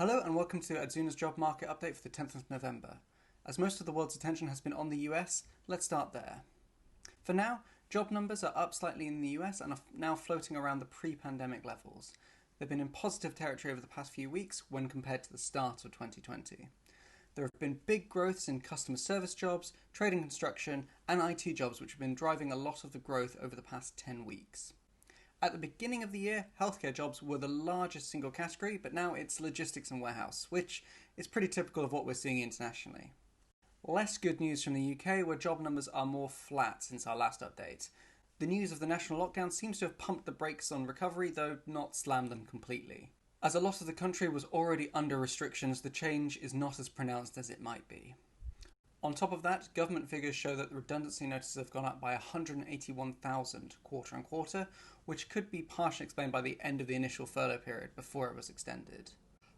Hello and welcome to Adzuna's job market update for the 10th of November. As most of the world's attention has been on the US, let's start there. For now, job numbers are up slightly in the US and are now floating around the pre-pandemic levels. They've been in positive territory over the past few weeks when compared to the start of 2020. There have been big growths in customer service jobs, trade and construction, and IT jobs, which have been driving a lot of the growth over the past 10 weeks. At the beginning of the year, healthcare jobs were the largest single category, but now it's logistics and warehouse, which is pretty typical of what we're seeing internationally. Less good news from the UK, where job numbers are more flat since our last update. The news of the national lockdown seems to have pumped the brakes on recovery, though not slammed them completely. As a lot of the country was already under restrictions, the change is not as pronounced as it might be. On top of that, government figures show that the redundancy notices have gone up by 181,000 quarter on quarter, which could be partially explained by the end of the initial furlough period before it was extended.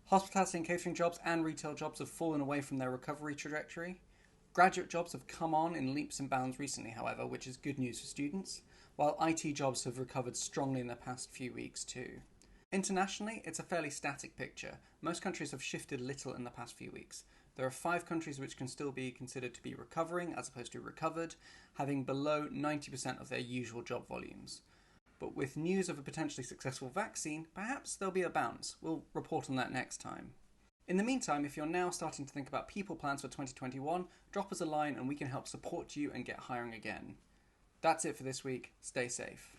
Hospitality and catering jobs and retail jobs have fallen away from their recovery trajectory. Graduate jobs have come on in leaps and bounds recently, however, which is good news for students, while IT jobs have recovered strongly in the past few weeks too. Internationally, it's a fairly static picture. Most countries have shifted little in the past few weeks. There are 5 countries which can still be considered to be recovering as opposed to recovered, having below 90% of their usual job volumes. But with news of a potentially successful vaccine, perhaps there'll be a bounce. We'll report on that next time. In the meantime, if you're now starting to think about people plans for 2021, drop us a line and we can help support you and get hiring again. That's it for this week. Stay safe.